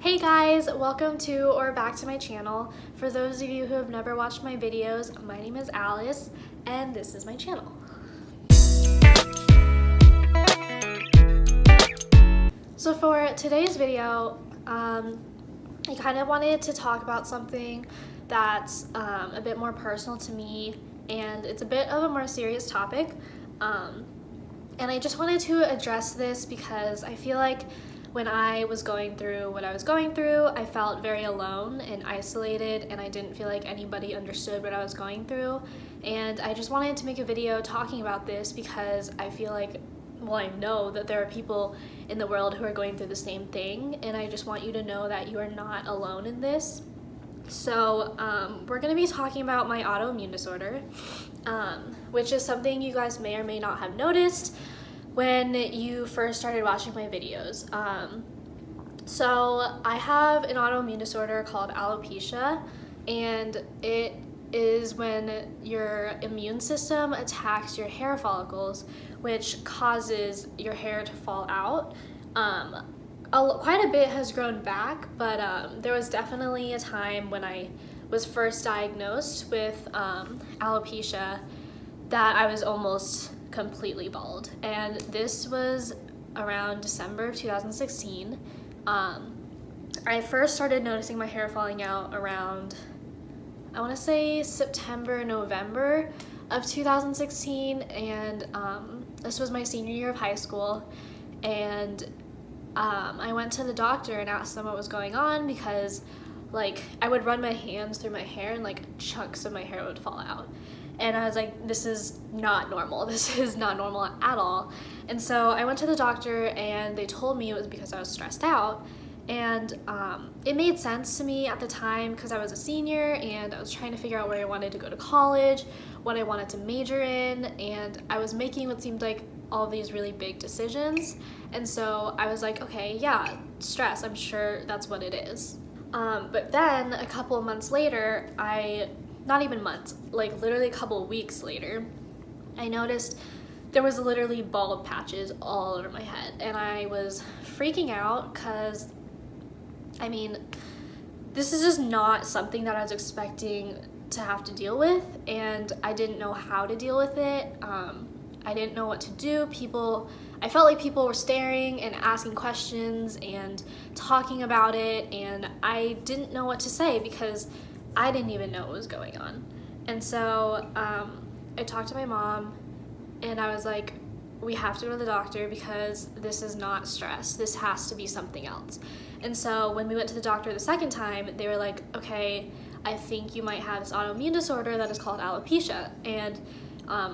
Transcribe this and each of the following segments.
Hey guys, welcome to or back to my channel. For those of you who have never watched my videos, my name is Alice and this is my channel. So for today's video, I kind of wanted to talk about something that's a bit more personal to me, and it's a bit of a more serious topic. And I just wanted to address this because I feel like when I was going through what I was going through, I felt very alone and isolated, and I didn't feel like anybody understood what I was going through. And I just wanted to make a video talking about this because I feel like, well, I know that there are people in the world who are going through the same thing, and I just want you to know that you are not alone in this. So we're going to be talking about my autoimmune disorder, which is something you guys may or may not have noticed when you first started watching my videos. So I have an autoimmune disorder called alopecia, and it is when your immune system attacks your hair follicles, which causes your hair to fall out. Quite a bit has grown back, but there was definitely a time when I was first diagnosed with alopecia that I was almost completely bald, and this was around December of 2016. I first started noticing my hair falling out around, I want to say September, November of 2016, and this was my senior year of high school, and I went to the doctor and asked them what was going on because I would run my hands through my hair and chunks of my hair would fall out. And I was like, this is not normal. This is not normal at all. And so I went to the doctor and they told me it was because I was stressed out. And it made sense to me at the time because I was a senior and I was trying to figure out where I wanted to go to college, what I wanted to major in, and I was making what seemed like all these really big decisions. And so I was like, okay, yeah, stress, I'm sure that's what it is. But then a couple of months later, not even months, literally a couple of weeks later, I noticed there was literally bald patches all over my head, and I was freaking out because, I mean, this is just not something that I was expecting to have to deal with, and I didn't know how to deal with it. I didn't know what to do. I felt like people were staring and asking questions and talking about it, and I didn't know what to say because I didn't even know what was going on. And so I talked to my mom and I was like, we have to go to the doctor because this is not stress. This has to be something else. And so when we went to the doctor the second time, they were like, okay, I think you might have this autoimmune disorder that is called alopecia, and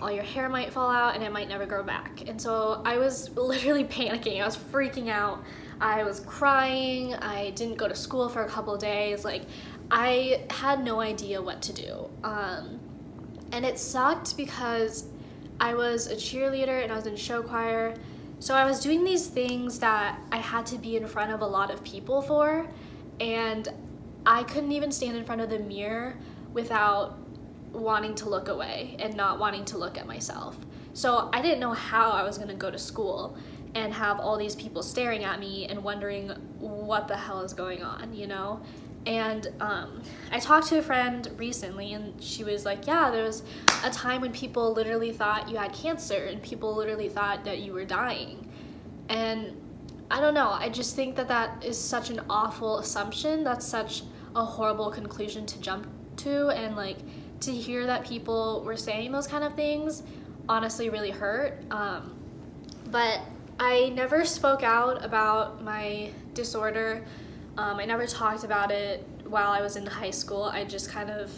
all your hair might fall out and it might never grow back. And so I was literally panicking. I was freaking out. I was crying. I didn't go to school for a couple of days. I had no idea what to do. And it sucked because I was a cheerleader and I was in show choir. So I was doing these things that I had to be in front of a lot of people for, and I couldn't even stand in front of the mirror without wanting to look away and not wanting to look at myself. So I didn't know how I was going to go to school and have all these people staring at me and wondering what the hell is going on, you know? And I talked to a friend recently and she was like, yeah, there was a time when people literally thought you had cancer and people literally thought that you were dying. And I don't know, I just think that that is such an awful assumption. That's such a horrible conclusion to jump to, and to hear that people were saying those kind of things honestly really hurt. But I never spoke out about my disorder. I never talked about it while I was in high school. I just kind of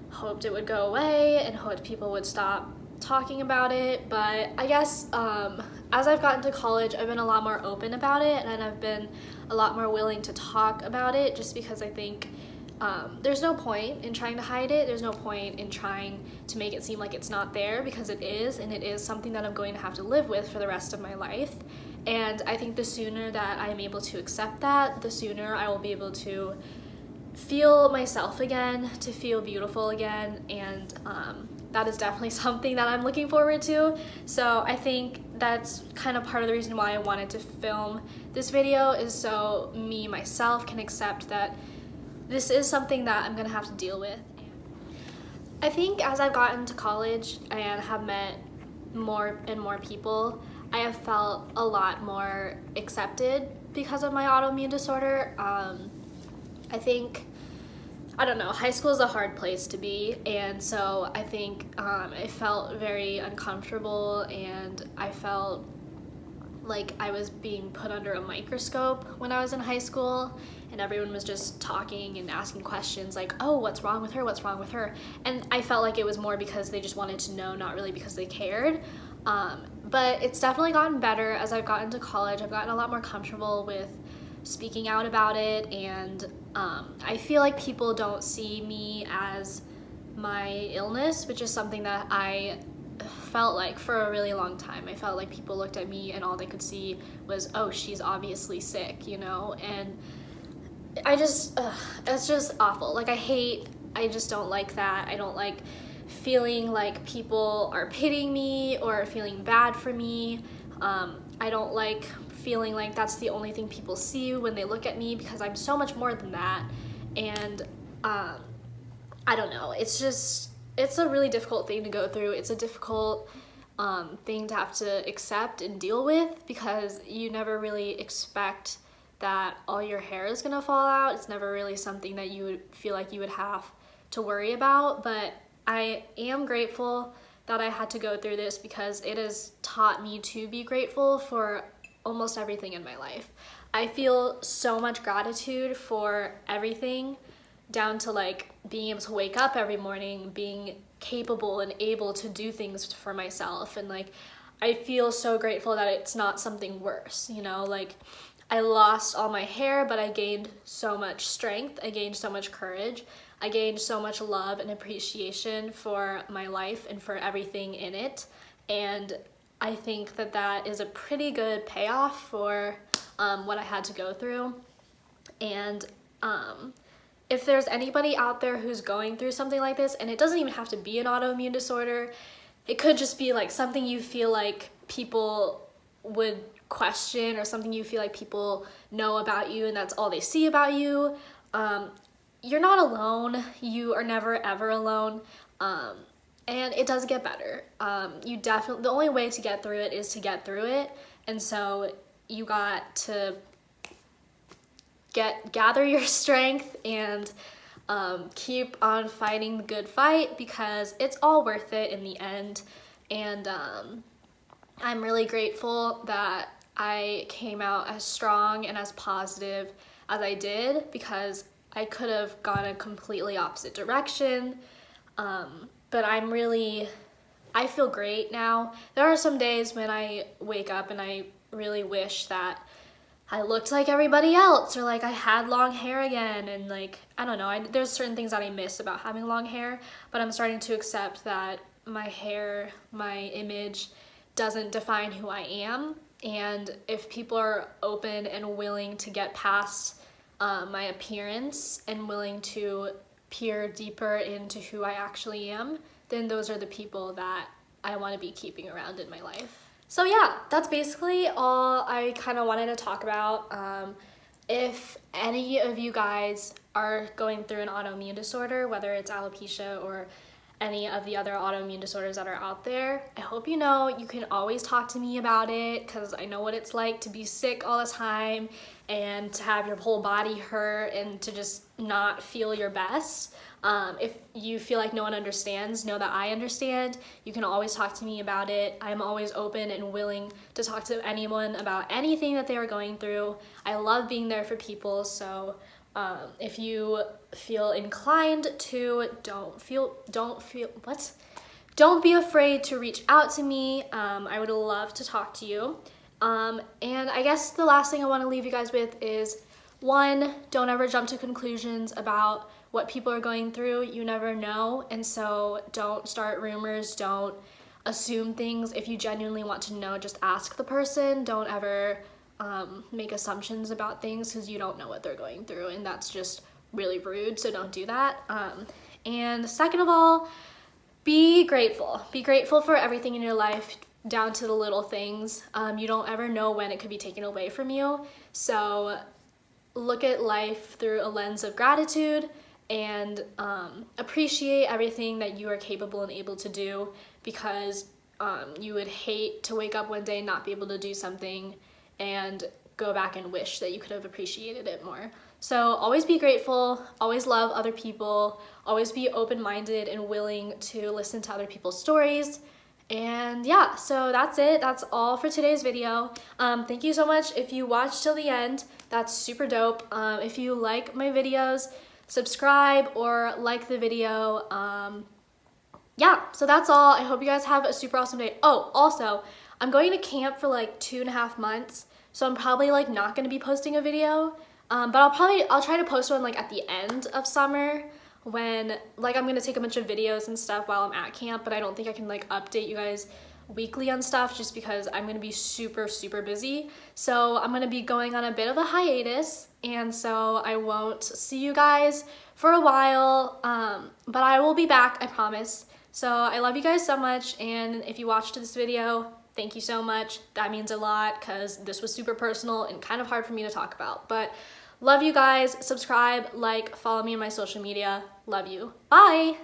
hoped it would go away and hoped people would stop talking about it. But I guess as I've gotten to college, I've been a lot more open about it, and I've been a lot more willing to talk about it just because I think there's no point in trying to hide it. There's no point in trying to make it seem like it's not there, because it is, and it is something that I'm going to have to live with for the rest of my life. And I think the sooner that I'm able to accept that, the sooner I will be able to feel myself again, to feel beautiful again, and that is definitely something that I'm looking forward to. So I think that's kind of part of the reason why I wanted to film this video, is so me myself can accept that this is something that I'm gonna have to deal with. I think as I've gotten to college and have met more and more people, I have felt a lot more accepted because of my autoimmune disorder. I think, I don't know, high school is a hard place to be, and so I think I felt very uncomfortable, and I felt like I was being put under a microscope when I was in high school, and everyone was just talking and asking questions like, oh, what's wrong with her, what's wrong with her? And I felt like it was more because they just wanted to know, not really because they cared. But it's definitely gotten better as I've gotten to college. I've gotten a lot more comfortable with speaking out about it, and I feel like people don't see me as my illness, which is something that I felt like for a really long time. I felt like people looked at me and all they could see was, oh, she's obviously sick, you know? And I just, it's just awful. Like, I just don't like that. I don't like feeling like people are pitying me or feeling bad for me. I don't like feeling like that's the only thing people see when they look at me, because I'm so much more than that. And I don't know, it's a really difficult thing to go through. It's a difficult thing to have to accept and deal with, because you never really expect that all your hair is gonna fall out. It's never really something that you would feel like you would have to worry about. But I am grateful that I had to go through this, because it has taught me to be grateful for almost everything in my life. I feel so much gratitude for everything, down to like being able to wake up every morning, being capable and able to do things for myself. And like, I feel so grateful that it's not something worse, you know? Like, I lost all my hair, but I gained so much strength. I gained so much courage. I gained so much love and appreciation for my life and for everything in it. And I think that that is a pretty good payoff for what I had to go through. And if there's anybody out there who's going through something like this, and it doesn't even have to be an autoimmune disorder, it could just be like something you feel like people would question, or something you feel like people know about you and that's all they see about you, you're not alone. You are never ever alone. And it does get better. The only way to get through it is to get through it. And so you got to gather your strength and keep on fighting the good fight, because it's all worth it in the end. And I'm really grateful that I came out as strong and as positive as I did, because I could have gone a completely opposite direction. But I feel great now. There are some days when I wake up and I really wish that I looked like everybody else, or like I had long hair again, and like, I don't know, there's certain things that I miss about having long hair, but I'm starting to accept that my hair, my image, doesn't define who I am. And if people are open and willing to get past my appearance and willing to peer deeper into who I actually am, then those are the people that I want to be keeping around in my life. So yeah, that's basically all I kind of wanted to talk about. If any of you guys are going through an autoimmune disorder, whether it's alopecia or any of the other autoimmune disorders that are out there, I hope you know you can always talk to me about it, because I know what it's like to be sick all the time and to have your whole body hurt and to just not feel your best. If you feel like no one understands, know that I understand. You can always talk to me about it. I'm always open and willing to talk to anyone about anything that they are going through. I love being there for people, so if you feel inclined to, don't be afraid to reach out to me. I would love to talk to you. And I guess the last thing I want to leave you guys with is, one, don't ever jump to conclusions about what people are going through. You never know, and so don't start rumors, don't assume things. If you genuinely want to know, just ask the person. Don't ever make assumptions about things, because you don't know what they're going through, and that's just really rude, so don't do that. And second of all, be grateful. Be grateful for everything in your life. down to the little things. You don't ever know when it could be taken away from you. So look at life through a lens of gratitude and appreciate everything that you are capable and able to do, because you would hate to wake up one day and not be able to do something and go back and wish that you could have appreciated it more. So always be grateful, always love other people, always be open-minded and willing to listen to other people's stories. And yeah, so that's it. That's all for today's video. Thank you so much if you watched till the end. That's super dope. If you like my videos, subscribe or like the video. Yeah, so that's all. I hope you guys have a super awesome day. Oh, also, I'm going to camp for like 2.5 months, so I'm probably like not going to be posting a video. But I'll try to post one like at the end of summer, when like I'm gonna take a bunch of videos and stuff while I'm at camp, but I don't think I can like update you guys weekly on stuff just because I'm gonna be super busy. So I'm gonna be going on a bit of a hiatus, and so I won't see you guys for a while, but I will be back, I promise. So I love you guys so much, and if you watched this video, thank you so much. That means a lot because this was super personal and kind of hard for me to talk about. But love you guys. Subscribe, like, follow me on my social media. Love you. Bye.